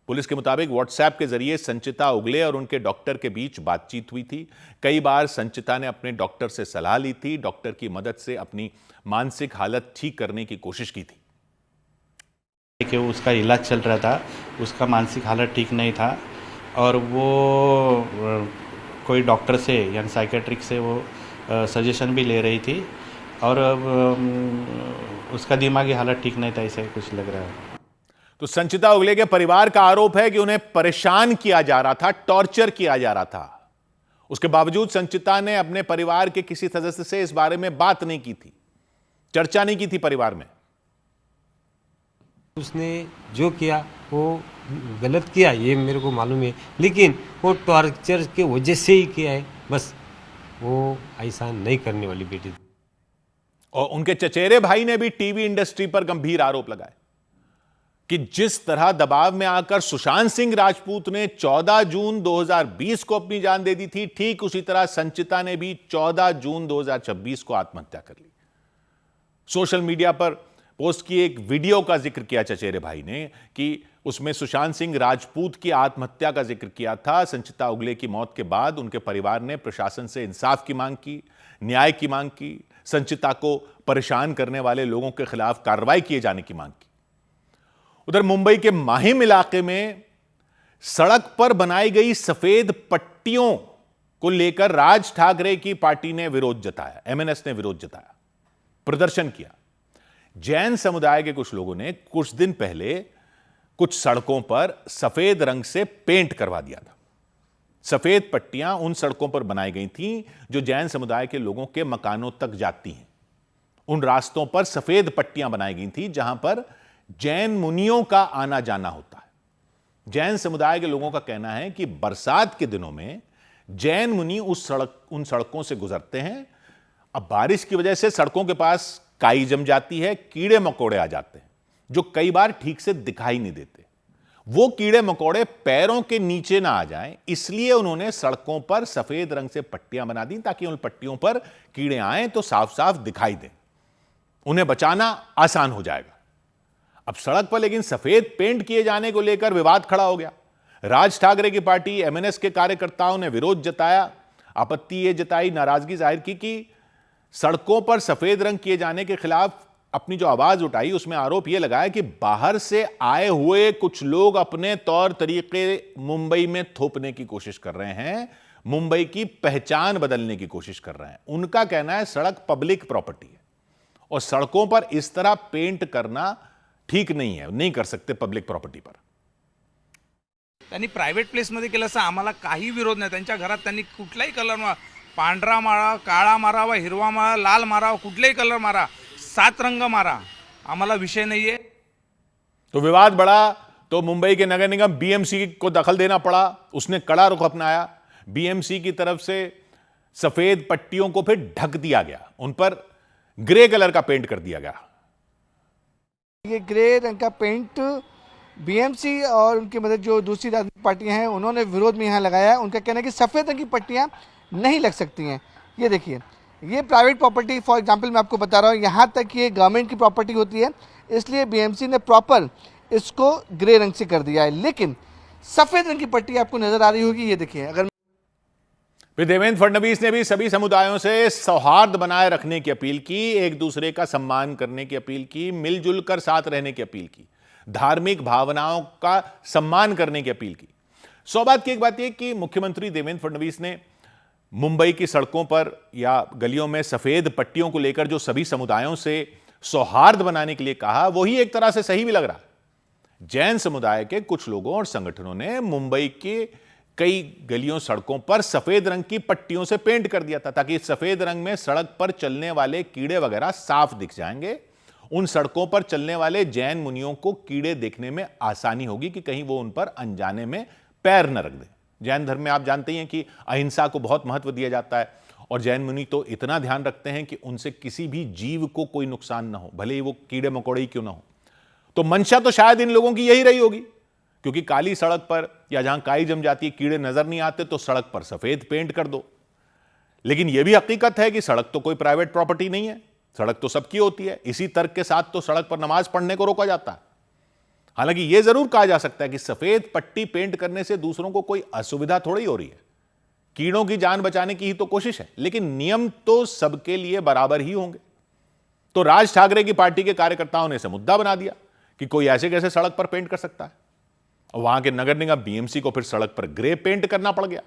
पुलिस के मुताबिक व्हाट्सएप के जरिए संचिता उगले और उनके डॉक्टर के बीच बातचीत हुई थी। कई बार संचिता ने अपने डॉक्टर से सलाह ली थी, डॉक्टर की मदद से अपनी मानसिक हालत ठीक करने की कोशिश की थी। कि उसका इलाज चल रहा था, उसका मानसिक हालत ठीक नहीं था और वो कोई डॉक्टर से यानी साइकेट्रिक से वो सजेशन भी ले रही थी और उसका दिमागी हालत ठीक नहीं था, ऐसा कुछ लग रहा है। तो संचिता उगले के परिवार का आरोप है कि उन्हें परेशान किया जा रहा था, टॉर्चर किया जा रहा था। उसके बावजूद संचिता ने अपने परिवार के किसी सदस्य से इस बारे में बात नहीं की थी, चर्चा नहीं की थी परिवार में। उसने जो किया वो गलत किया, ये मेरे को मालूम है, लेकिन वो टॉर्चर के वजह से ही किया है, बस वो ऐसा नहीं करने वाली बेटी। और उनके चचेरे भाई ने भी टीवी इंडस्ट्री पर गंभीर आरोप लगाए कि जिस तरह दबाव में आकर सुशांत सिंह राजपूत ने 14 जून 2020 को अपनी जान दे दी थी, ठीक उसी तरह संचिता ने भी 14 जून 2026 को आत्महत्या कर ली। सोशल मीडिया पर पोस्ट की एक वीडियो का जिक्र किया चचेरे भाई ने कि उसमें सुशांत सिंह राजपूत की आत्महत्या का जिक्र किया था। संचिता उगले की मौत के बाद उनके परिवार ने प्रशासन से इंसाफ की मांग की, न्याय की मांग की, संचिता को परेशान करने वाले लोगों के खिलाफ कार्रवाई किए जाने की मांग की। उधर मुंबई के माहिम इलाके में सड़क पर बनाई गई सफेद पट्टियों को लेकर राज ठाकरे की पार्टी ने विरोध जताया, एमएनएस ने विरोध जताया, प्रदर्शन किया। जैन समुदाय के कुछ लोगों ने कुछ दिन पहले कुछ सड़कों पर सफेद रंग से पेंट करवा दिया था। सफेद पट्टियां उन सड़कों पर बनाई गई थीं जो जैन समुदाय के लोगों के मकानों तक जाती हैं। उन रास्तों पर सफेद पट्टियां बनाई गई थीं जहां पर जैन मुनियों का आना जाना होता है। जैन समुदाय के लोगों का कहना है कि बरसात के दिनों में जैन मुनि उन सड़कों से गुजरते हैं। अब बारिश की वजह से सड़कों के पास काई जम जाती है, कीड़े मकोड़े आ जाते हैं जो कई बार ठीक से दिखाई नहीं देते। वो कीड़े मकोड़े पैरों के नीचे ना आ जाएं, इसलिए उन्होंने सड़कों पर सफेद रंग से पट्टियां बना दी ताकि उन पट्टियों पर कीड़े आएं तो साफ साफ दिखाई दें, उन्हें बचाना आसान हो जाएगा। अब सड़क पर लेकिन सफेद पेंट किए जाने को लेकर विवाद खड़ा हो गया। राज ठाकरे की पार्टी एमएनएस के कार्यकर्ताओं ने विरोध जताया, आपत्ति यह जताई, नाराजगी जाहिर की कि सड़कों पर सफेद रंग किए जाने के खिलाफ अपनी जो आवाज उठाई उसमें आरोप यह लगाया कि बाहर से आए हुए कुछ लोग अपने तौर तरीके मुंबई में थोपने की कोशिश कर रहे हैं, मुंबई की पहचान बदलने की कोशिश कर रहे हैं। उनका कहना है सड़क पब्लिक प्रॉपर्टी है और सड़कों पर इस तरह पेंट करना ठीक नहीं है, नहीं कर सकते पब्लिक प्रॉपर्टी पर। त्यांनी प्रायव्हेट प्लेसमध्ये केलं असं आम्हाला काही विरोध नाही। त्यांच्या घरात त्यांनी कुठलाही कलर पांढरा मारा, काळा मारावा, हिरवा मारा, लाल मारावा, कुठलाही कलर मारा, 7 रंग मारा, आम्हाला विषय नाहीये। तो विवाद बढ़ा तो मुंबई के नगर निगम बीएमसी को दखल देना पड़ा। उसने कड़ा रुख अपनाया। बीएमसी की तरफ से सफेद पट्टियों को फिर ढक दिया गया, उन पर ग्रे कलर का पेंट कर दिया गया। ये ग्रे रंग का पेंट बीएमसी और उनकी मदद जो दूसरी राजनीतिक पार्टियां हैं उन्होंने विरोध में यहाँ लगाया है। उनका कहना है कि सफेद रंग की पट्टियां नहीं लग सकती हैं। ये देखिए, ये प्राइवेट प्रॉपर्टी, फॉर एग्जांपल मैं आपको बता रहा हूँ, यहाँ तक ये गवर्नमेंट की प्रॉपर्टी होती है, इसलिए बीएमसी ने प्रॉपर इसको ग्रे रंग से कर दिया है। लेकिन सफेद रंग की पट्टी आपको नजर आ रही होगी, ये देखिए। अगर देवेंद्र फडणवीस ने भी सभी समुदायों से सौहार्द बनाए रखने की अपील की, एक दूसरे का सम्मान करने की अपील की, मिलजुल कर साथ रहने की अपील की, धार्मिक भावनाओं का सम्मान करने की अपील की। सौभाग्य की एक बात यह कि मुख्यमंत्री देवेंद्र फडणवीस ने मुंबई की सड़कों पर या गलियों में सफेद पट्टियों को लेकर जो सभी समुदायों से सौहार्द बनाने के लिए कहा, वही एक तरह से सही भी लग रहा। जैन समुदाय के कुछ लोगों और संगठनों ने मुंबई के कई गलियों सड़कों पर सफेद रंग की पट्टियों से पेंट कर दिया था ताकि सफेद रंग में सड़क पर चलने वाले कीड़े वगैरह साफ दिख जाएंगे। उन सड़कों पर चलने वाले जैन मुनियों को कीड़े देखने में आसानी होगी कि कहीं वो उन पर अनजाने में पैर न रख दें। जैन धर्म में आप जानते हैं कि अहिंसा को बहुत महत्व दिया जाता है और जैन मुनि तो इतना ध्यान रखते हैं कि उनसे किसी भी जीव को कोई नुकसान ना हो, भले ही वो कीड़े मकोड़े ही क्यों ना हो। तो मंशा तो शायद इन लोगों की यही रही होगी, क्योंकि काली सड़क पर या जहां काई जम जाती है, कीड़े नजर नहीं आते, तो सड़क पर सफेद पेंट कर दो। लेकिन यह भी हकीकत है कि सड़क तो कोई प्राइवेट प्रॉपर्टी नहीं है, सड़क तो सबकी होती है। इसी तर्क के साथ तो सड़क पर नमाज पढ़ने को रोका जाता है। हालांकि यह जरूर कहा जा सकता है कि सफेद पट्टी पेंट करने से दूसरों को कोई असुविधा थोड़ी हो रही है, कीड़ों की जान बचाने की ही तो कोशिश है। लेकिन नियम तो सबके लिए बराबर ही होंगे। तो राज ठाकरे की पार्टी के कार्यकर्ताओं ने इसे मुद्दा बना दिया कि कोई ऐसे कैसे सड़क पर पेंट कर सकता है, और वहां के नगर निगम बीएमसी को फिर सड़क पर ग्रे पेंट करना पड़ गया।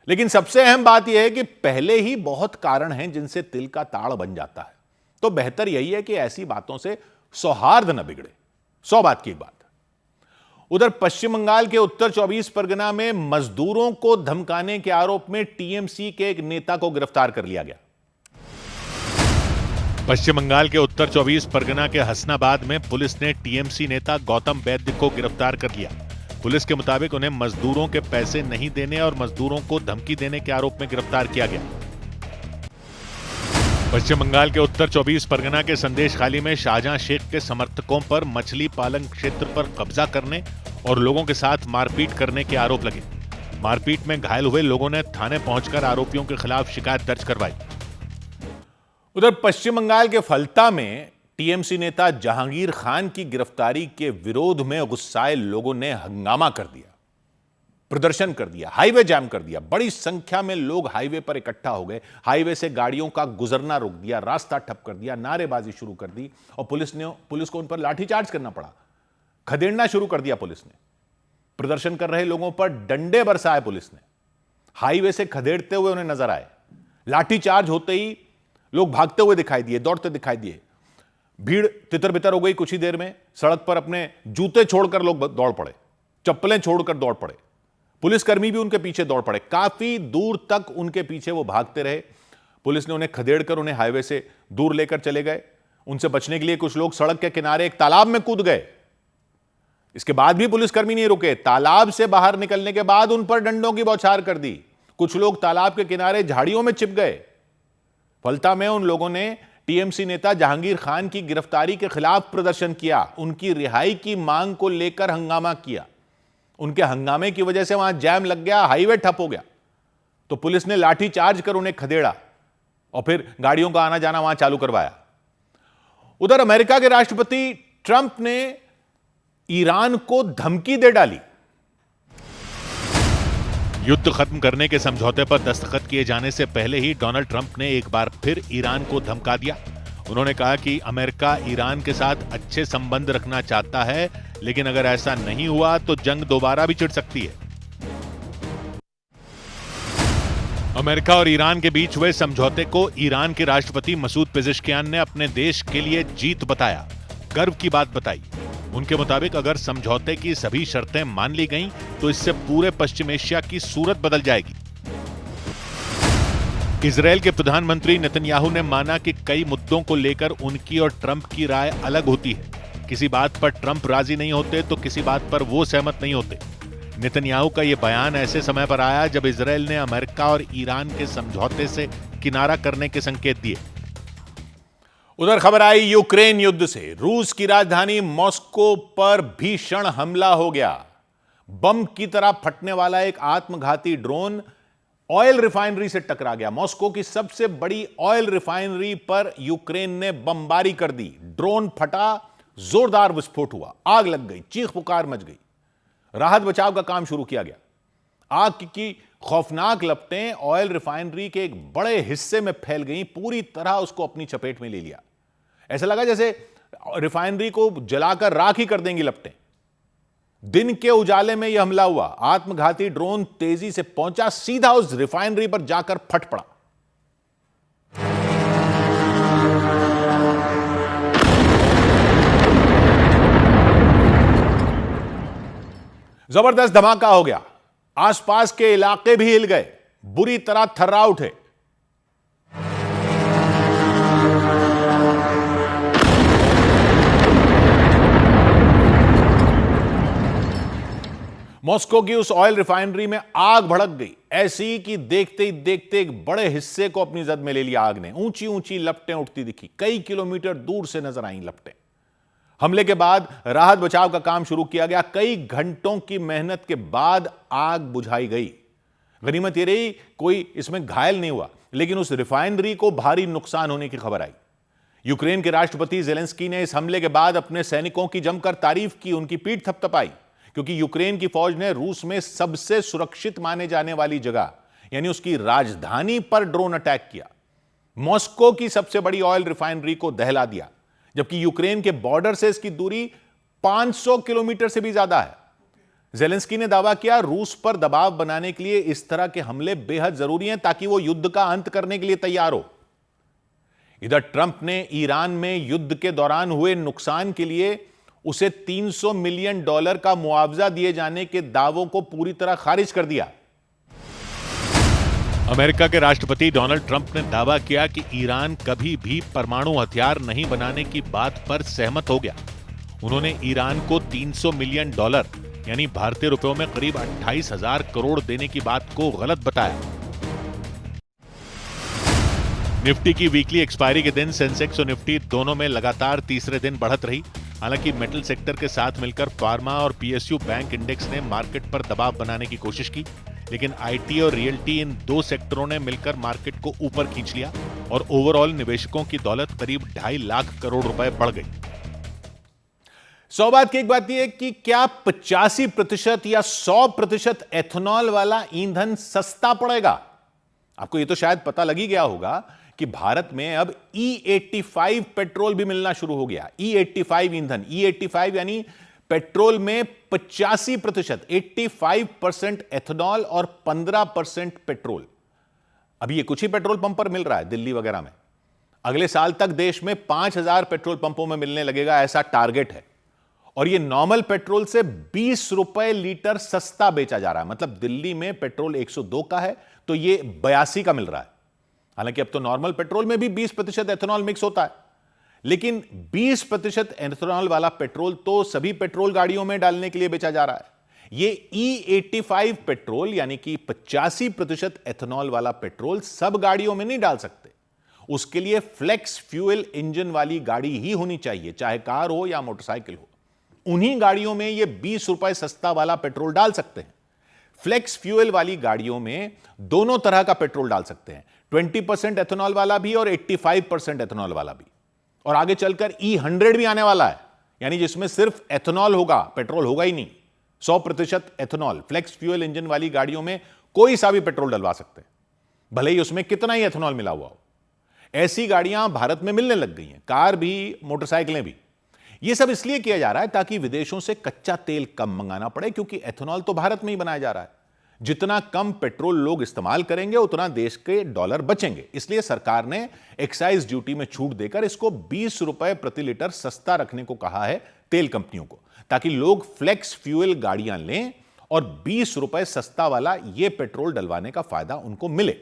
लेकिन सबसे अहम बात यह है कि पहले ही बहुत कारण हैं जिनसे तिल का ताड़ बन जाता है। तो बेहतर यही है कि ऐसी बातों से सौहार्द न बिगड़े। 100 बात की एक बात। उधर पश्चिम बंगाल के उत्तर 24 परगना में मजदूरों को धमकाने के आरोप में टीएमसी के एक नेता को गिरफ्तार कर लिया गया। पश्चिम बंगाल के उत्तर 24 परगना के हसनाबाद में पुलिस ने टीएमसी नेता गौतम वैद्य को गिरफ्तार कर लिया। पुलिस के मुताबिक उन्हें मजदूरों के पैसे नहीं देने और मजदूरों को धमकी देने के आरोप में गिरफ्तार किया गया। पश्चिम बंगाल के उत्तर 24 परगना के संदेश खाली में शाहजहां शेख के समर्थकों पर मछली पालन क्षेत्र पर कब्जा करने और लोगों के साथ मारपीट करने के आरोप लगे। मारपीट में घायल हुए लोगों ने थाने पहुंचकर आरोपियों के खिलाफ शिकायत दर्ज करवाई। उधर पश्चिम बंगाल के फलता में टीएमसी नेता जहांगीर खान की गिरफ्तारी के विरोध में गुस्साए लोगों ने हंगामा कर दिया, प्रदर्शन कर दिया, हाईवे जाम कर दिया। बड़ी संख्या में लोग हाईवे पर इकट्ठा हो गए, हाईवे से गाड़ियों का गुजरना रोक दिया, रास्ता ठप कर दिया, नारेबाजी शुरू कर दी और पुलिस को उन पर लाठीचार्ज करना पड़ा, खदेड़ना शुरू कर दिया पुलिस ने। प्रदर्शन कर रहे लोगों पर डंडे बरसाए पुलिस ने, हाईवे से खदेड़ते हुए उन्हें नजर आए। लाठीचार्ज होते ही लोग भागते हुए दिखाई दिए, दौड़ते दिखाई दिए। भीड़ तितर बितर हो गई। कुछ ही देर में सड़क पर अपने जूते छोड़कर लोग दौड़ पड़े, चप्पलें छोड़कर दौड़ पड़े। पुलिसकर्मी भी उनके पीछे दौड़ पड़े, काफी दूर तक उनके पीछे वो भागते रहे। पुलिस ने उन्हें खदेड़कर उन्हें हाईवे से दूर लेकर चले गए। उनसे बचने के लिए कुछ लोग सड़क के किनारे एक तालाब में कूद गए। इसके बाद भी पुलिसकर्मी नहीं रुके। तालाब से बाहर निकलने के बाद उन पर डंडों की बौछार कर दी। कुछ लोग तालाब के किनारे झाड़ियों में छिप गए। फलता में उन लोगों ने टीएमसी नेता जहांगीर खान की गिरफ्तारी के खिलाफ प्रदर्शन किया, उनकी रिहाई की मांग को लेकर हंगामा किया। उनके हंगामे की वजह से वहां जैम लग गया, हाईवे ठप हो गया, तो पुलिस ने लाठी चार्ज कर उन्हें खदेड़ा और फिर गाड़ियों का आना जाना वहां चालू करवाया। उधर अमेरिका के राष्ट्रपति ट्रंप ने ईरान को धमकी दे डाली। युद्ध खत्म करने के समझौते पर दस्तखत किए जाने से पहले ही डोनाल्ड ट्रंप ने एक बार फिर ईरान को धमका दिया। उन्होंने कहा कि अमेरिका ईरान के साथ अच्छे संबंध रखना चाहता है, लेकिन अगर ऐसा नहीं हुआ तो जंग दोबारा भी छिड़ सकती है। अमेरिका और ईरान के बीच हुए समझौते को ईरान के राष्ट्रपति मसूद पेजेश्कियान ने अपने देश के लिए जीत बताया, गर्व की बात बताई। उनके मुताबिक अगर समझौते की सभी शर्तें मान ली गईं, तो इससे पूरे पश्चिम एशिया की सूरत बदल जाएगी। इजरायल के प्रधानमंत्री नेतन्याहू ने माना कि कई मुद्दों को लेकर उनकी और ट्रंप की राय अलग होती है। किसी बात पर ट्रंप राजी नहीं होते तो किसी बात पर वो सहमत नहीं होते। नेतन्याहू का यह बयान ऐसे समय पर आया जब इजरायल ने अमेरिका और ईरान के समझौते से किनारा करने के संकेत दिए। उधर खबर आई यूक्रेन युद्ध से। रूस की राजधानी मॉस्को पर भीषण हमला हो गया। बम की तरह फटने वाला एक आत्मघाती ड्रोन ऑयल रिफाइनरी से टकरा गया। मॉस्को की सबसे बड़ी ऑयल रिफाइनरी पर यूक्रेन ने बमबारी कर दी। ड्रोन फटा, जोरदार विस्फोट हुआ, आग लग गई, चीख पुकार मच गई। राहत बचाव का काम शुरू किया गया। आग की खौफनाक लपटें ऑयल रिफाइनरी के एक बड़े हिस्से में फैल गईं, पूरी तरह उसको अपनी चपेट में ले लिया। ऐसा लगा जैसे रिफाइनरी को जलाकर राख ही कर देंगी लपटें। दिन के उजाले में यह हमला हुआ। आत्मघाती ड्रोन तेजी से पहुंचा, सीधा उस रिफाइनरी पर जाकर फट पड़ा। जबरदस्त धमाका हो गया। आसपास के इलाके भी हिल गए, बुरी तरह थर्रा उठे। मॉस्को की उस ऑयल रिफाइनरी में आग भड़क गई, ऐसी कि देखते ही देखते एक बड़े हिस्से को अपनी जद में ले लिया आग ने। ऊंची ऊंची लपटें उठती दिखी, कई किलोमीटर दूर से नजर आई लपटें। हमले के बाद राहत बचाव का काम शुरू किया गया। कई घंटों की मेहनत के बाद आग बुझाई गई। गनीमत यह रही कोई इसमें घायल नहीं हुआ, लेकिन उस रिफाइनरी को भारी नुकसान होने की खबर आई। यूक्रेन के राष्ट्रपति ज़ेलेंस्की ने इस हमले के बाद अपने सैनिकों की जमकर तारीफ की, उनकी पीठ थपथपाई, क्योंकि यूक्रेन की फौज ने रूस में सबसे सुरक्षित माने जाने वाली जगह यानी उसकी राजधानी पर ड्रोन अटैक किया। मॉस्को की सबसे बड़ी ऑयल रिफाइनरी को दहला दिया, जबकि यूक्रेन के बॉर्डर से इसकी दूरी 500 किलोमीटर से भी ज्यादा है। ज़ेलेंस्की ने दावा किया रूस पर दबाव बनाने के लिए इस तरह के हमले बेहद जरूरी हैं ताकि वो युद्ध का अंत करने के लिए तैयार हो। इधर ट्रंप ने ईरान में युद्ध के दौरान हुए नुकसान के लिए उसे $300 मिलियन का मुआवजा दिए जाने के दावों को पूरी तरह खारिज कर दिया। अमेरिका के राष्ट्रपति डोनाल्ड ट्रंप ने दावा किया कि ईरान कभी भी परमाणु हथियार नहीं बनाने की बात पर सहमत हो गया। उन्होंने ईरान को $300 मिलियन यानी भारतीय रुपयों में करीब 28,000 करोड़ देने की बात को गलत बताया। निफ्टी की वीकली एक्सपायरी के दिन सेंसेक्स और निफ्टी दोनों में लगातार तीसरे दिन बढ़त रही। हालांकि मेटल सेक्टर के साथ मिलकर फार्मा और पीएसयू बैंक इंडेक्स ने मार्केट पर दबाव बनाने की कोशिश की, लेकिन आईटी और रियल्टी इन दो सेक्टरों ने मिलकर मार्केट को ऊपर खींच लिया। और ओवरऑल निवेशकों की दौलत करीब 2.5 लाख करोड़ रुपए बढ़ गई। 100 बात की एक बात यह है कि क्या 85% या 100% एथेनॉल वाला ईंधन सस्ता पड़ेगा? आपको यह तो शायद पता लग ही गया होगा कि भारत में अब E85 पेट्रोल भी मिलना शुरू हो गया। E85 ईंधन, E85 यानी पेट्रोल में 85%, 85% एथेनॉल और 15% पेट्रोल। अभी ये कुछ ही पेट्रोल पंप पर मिल रहा है दिल्ली वगैरह में। अगले साल तक देश में 5000 पेट्रोल पंपों में मिलने लगेगा, ऐसा टारगेट है। और ये नॉर्मल पेट्रोल से 20 रुपए लीटर सस्ता बेचा जा रहा है। मतलब दिल्ली में पेट्रोल 102 का है तो ये 82 का मिल रहा है। हालांकि अब तो नॉर्मल पेट्रोल में भी 20% एथेनॉल मिक्स होता है, लेकिन 20% एथेनॉल वाला पेट्रोल तो सभी पेट्रोल गाड़ियों में डालने के लिए बेचा जा रहा है। ये E85 पेट्रोल यानी कि 85% एथेनॉल वाला पेट्रोल सब गाड़ियों में नहीं डाल सकते। उसके लिए फ्लेक्स फ्यूल इंजन वाली गाड़ी ही होनी चाहिए, चाहे कार हो या मोटरसाइकिल हो। उन्हीं गाड़ियों में ये 20 रुपए सस्ता वाला पेट्रोल डाल सकते हैं। फ्लेक्स फ्यूल वाली गाड़ियों में दोनों तरह का पेट्रोल डाल सकते हैं, 20% एथेनॉल वाला भी और 85% एथेनॉल वाला भी। और आगे चलकर E100 भी आने वाला है, यानी जिसमें सिर्फ एथेनॉल होगा, पेट्रोल होगा ही नहीं। 100% एथेनॉल फ्लेक्स फ्यूल इंजन वाली गाड़ियों में कोई सा भी पेट्रोल डलवा सकते हैं, भले ही उसमें कितना ही एथेनॉल मिला हुआ हो। ऐसी गाड़ियां भारत में मिलने लग गई हैं, कार भी, मोटरसाइकिलें भी। यह सब इसलिए किया जा रहा है ताकि विदेशों से कच्चा तेल कम मंगाना पड़े, क्योंकि एथेनॉल तो भारत में ही बनाया जा रहा है। जितना कम पेट्रोल लोग इस्तेमाल करेंगे उतना देश के डॉलर बचेंगे। इसलिए सरकार ने एक्साइज ड्यूटी में छूट देकर इसको 20 रुपए प्रति लीटर सस्ता रखने को कहा है तेल कंपनियों को, ताकि लोग फ्लेक्स फ्यूल गाड़ियां लें और 20 रुपए सस्ता वाला यह पेट्रोल डलवाने का फायदा उनको मिले।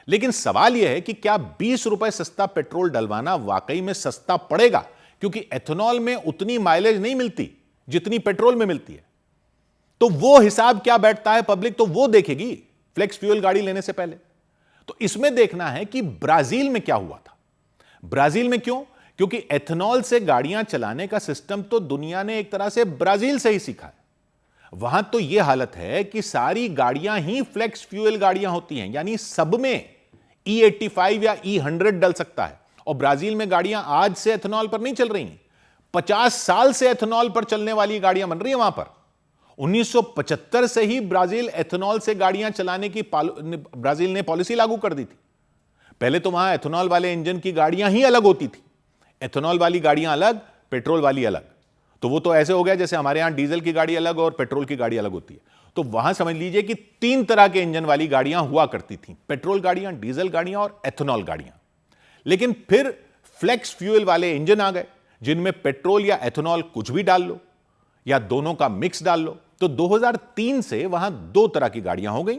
लेकिन सवाल यह है कि क्या 20 रुपए सस्ता पेट्रोल डलवाना वाकई में सस्ता पड़ेगा? क्योंकि एथेनॉल में उतनी माइलेज नहीं मिलती जितनी पेट्रोल में मिलती है। तो वो हिसाब क्या बैठता है, पब्लिक तो वो देखेगी फ्लेक्स फ्यूल गाड़ी लेने से पहले। तो इसमें देखना है कि ब्राजील में क्या हुआ था। ब्राजील में क्यों? क्योंकि एथेनॉल से गाड़ियां चलाने का सिस्टम तो दुनिया ने एक तरह से ब्राजील से ही सीखा है। वहां तो यह हालत है कि सारी गाड़ियां ही फ्लेक्स फ्यूल गाड़ियां होती हैं, यानी सब में E85 या E100 डल सकता है। और ब्राजील में गाड़ियां आज से एथेनॉल पर नहीं चल रही, 50 साल से एथेनॉल पर चलने वाली गाड़ियां बन रही हैं वहां पर। 1975 से ही ब्राजील एथेनॉल से गाड़ियां चलाने की ब्राजील ने पॉलिसी लागू कर दी थी। पहले तो वहां एथेनॉल वाले इंजन की गाड़ियां ही अलग होती थी, एथेनॉल वाली गाड़ियां अलग, पेट्रोल वाली अलग। तो वो तो ऐसे हो गया जैसे हमारे यहां डीजल की गाड़ी अलग और पेट्रोल की गाड़ी अलग होती है। तो वहां समझ लीजिए कि 3 तरह के इंजन वाली गाड़ियां हुआ करती थी, पेट्रोल गाड़ियां, डीजल गाड़ियां और एथेनॉल गाड़ियां। लेकिन फिर फ्लेक्स फ्यूल वाले इंजन आ गए जिनमें पेट्रोल या एथेनॉल कुछ भी डाल लो या दोनों का मिक्स डाल लो। तो 2003 से वहां 2 तरह की गाड़ियां हो गई,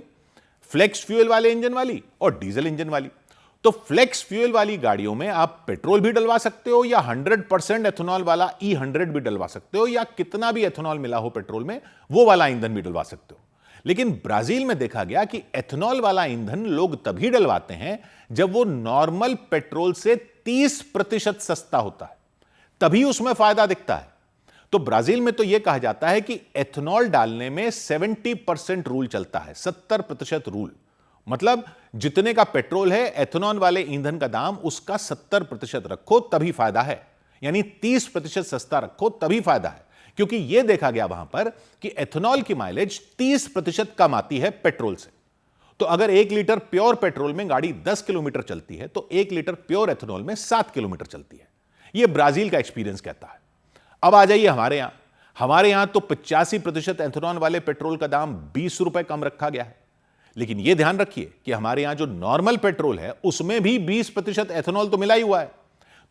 फ्लेक्स फ्यूल वाले इंजन वाली और डीजल इंजन वाली। तो फ्लेक्स फ्यूल वाली गाड़ियों में आप पेट्रोल भी डलवा सकते हो या 100% एथेनॉल वाला E100 भी डलवा सकते हो, या कितना भी एथेनॉल मिला हो पेट्रोल में वो वाला ईंधन भी डलवा सकते हो। लेकिन ब्राजील में देखा गया कि एथेनॉल वाला ईंधन लोग तभी डलवाते हैं जब वो नॉर्मल पेट्रोल से 30% सस्ता होता है, तभी उसमें फायदा दिखता है। तो ब्राजील में तो यह कहा जाता है कि एथेनॉल डालने में 70% रूल चलता है, 70% रूल। मतलब जितने का पेट्रोल है एथेनॉल वाले ईंधन का दाम उसका 70% रखो तभी फायदा है, यानी 30% सस्ता रखो तभी फायदा है। क्योंकि यह देखा गया वहां पर कि एथेनॉल की माइलेज 30% कम आती है पेट्रोल से। तो अगर 1 लीटर प्योर पेट्रोल में गाड़ी 10 किलोमीटर चलती है तो 1 लीटर प्योर एथेनॉल में 7 किलोमीटर चलती है। यह ब्राजील का एक्सपीरियंस कहता है। अब आ जाइए हमारे यहां। हमारे यहां तो 85% एथेनॉल वाले पेट्रोल का दाम 20 रुपए कम रखा गया है। लेकिन यह ध्यान रखिए कि हमारे यहां जो नॉर्मल पेट्रोल है उसमें भी 20% एथेनॉल तो मिला ही हुआ है।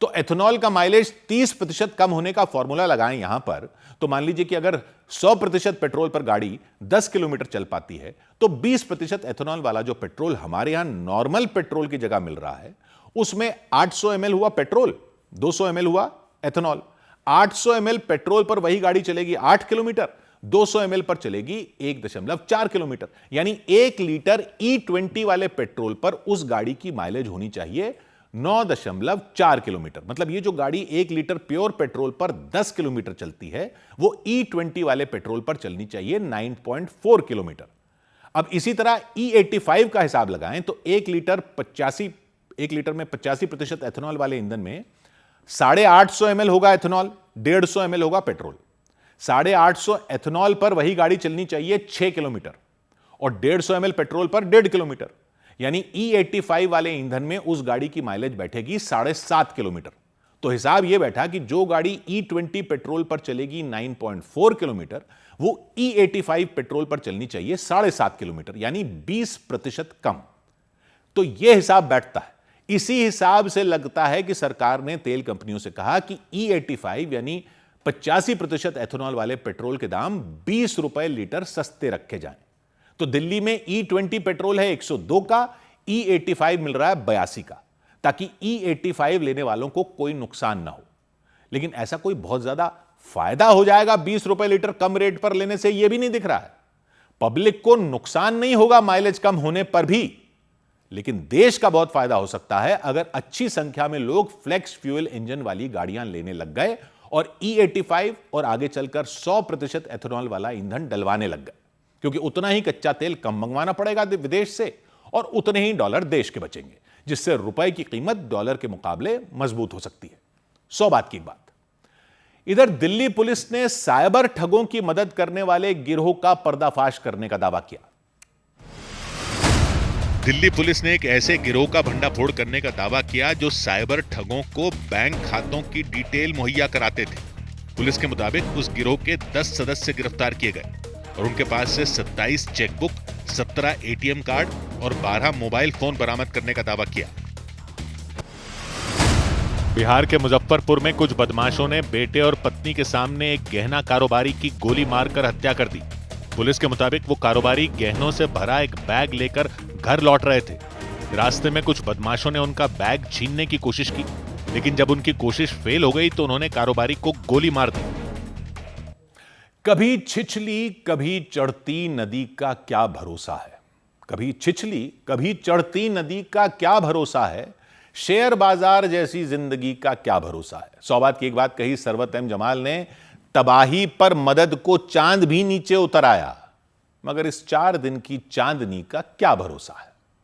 तो एथेनॉल का माइलेज 30% कम होने का फॉर्मूला लगाएं यहां पर, तो मान लीजिए कि अगर 100% पेट्रोल पर गाड़ी 10 किलोमीटर चल पाती है तो 20% एथेनॉल वाला जो पेट्रोल हमारे यहां नॉर्मल पेट्रोल की जगह मिल रहा है उसमें 800 ml हुआ पेट्रोल, 200 ml हुआ एथेनॉल। 800 ml पेट्रोल पर वही गाड़ी चलेगी 8 किलोमीटर, 200 ml पर चलेगी 1.4 किलोमीटर। यानी 1 लीटर E20 वाले पेट्रोल पर उस गाड़ी की माइलेज होनी चाहिए 9.4 किलोमीटर। मतलब ये जो गाड़ी 1 लीटर प्योर पेट्रोल पर 10 किलोमीटर चलती है वो E20 वाले पेट्रोल पर चलनी चाहिए 9.4 किलोमीटर। अब इसी तरह E85 का हिसाब लगाएं तो 1 लीटर 1 लीटर में 85% एथेनॉल वाले ईंधन में 850 ml होगा एथेनॉल, 150 ml होगा पेट्रोल। 850 एथेनॉल पर वही गाड़ी चलनी चाहिए 6 किलोमीटर और 150 ml पेट्रोल पर 1.5 किलोमीटर, यानी E85 वाले ईंधन में उस गाड़ी की माइलेज बैठेगी 7.5 किलोमीटर। तो हिसाब यह बैठा कि जो गाड़ी E20 पेट्रोल पर चलेगी 9.4 किलोमीटर, वो E85 पेट्रोल पर चलनी चाहिए 7.5 किलोमीटर, यानी 20% कम। तो यह हिसाब बैठता है। इसी हिसाब से लगता है कि सरकार ने तेल कंपनियों से कहा कि E85 यानी 85% एथेनॉल वाले पेट्रोल के दाम 20 रुपए लीटर सस्ते रखे जाएं। तो दिल्ली में E20 पेट्रोल है 102 का, E85 मिल रहा है 82 का, ताकि E85 लेने वालों को कोई नुकसान ना हो। लेकिन ऐसा कोई बहुत ज्यादा फायदा हो जाएगा 20 रुपए लीटर कम रेट पर लेने से, यह भी नहीं दिख रहा है। पब्लिक को नुकसान नहीं होगा माइलेज कम होने पर भी, लेकिन देश का बहुत फायदा हो सकता है अगर अच्छी संख्या में लोग फ्लेक्स फ्यूल इंजन वाली गाड़ियां लेने लग गए और E85 और आगे चलकर 100% एथेनॉल वाला ईंधन डलवाने लग गए, क्योंकि उतना ही कच्चा तेल कम मंगवाना पड़ेगा विदेश से और उतने ही डॉलर देश के बचेंगे, जिससे रुपए की कीमत डॉलर के मुकाबले मजबूत हो सकती है। 100 बात की एक बात। इधर दिल्ली पुलिस ने साइबर ठगों की मदद करने वाले गिरोह का पर्दाफाश करने का दावा किया। दिल्ली पुलिस ने एक ऐसे गिरोह का भंडाफोड़ करने का दावा किया जो साइबर ठगों को बैंक खातों की डिटेल मुहैया कराते थे। पुलिस के मुताबिक उस गिरोह के 10 सदस्य गिरफ्तार किए गए और उनके पास से 27 चेकबुक, 17 एटीएम कार्ड और 12 मोबाइल फोन बरामद करने का दावा किया। बिहार के मुजफ्फरपुर में कुछ बदमाशों ने बेटे और पत्नी के सामने एक गहना कारोबारी की गोली मारकर हत्या कर दी। पुलिस के मुताबिक वो कारोबारी गहनों से भरा एक बैग लेकर घर लौट रहे थे। रास्ते में कुछ बदमाशों ने उनका बैग छीनने की कोशिश की, लेकिन जब उनकी कोशिश फेल हो गई तो उन्होंने कारोबारी को गोली मार दी। कभी छिछली कभी चढ़ती नदी का क्या भरोसा है, कभी छिछली कभी चढ़ती नदी का क्या भरोसा है, शेयर बाजार जैसी जिंदगी का क्या भरोसा है। 100 बात की एक बात कही सरवत एम जमाल ने, तबाही पर मदद को चांद भी नीचे उतर आया, मगर इस 4 दिन की चांदनी का क्या भरोसा है।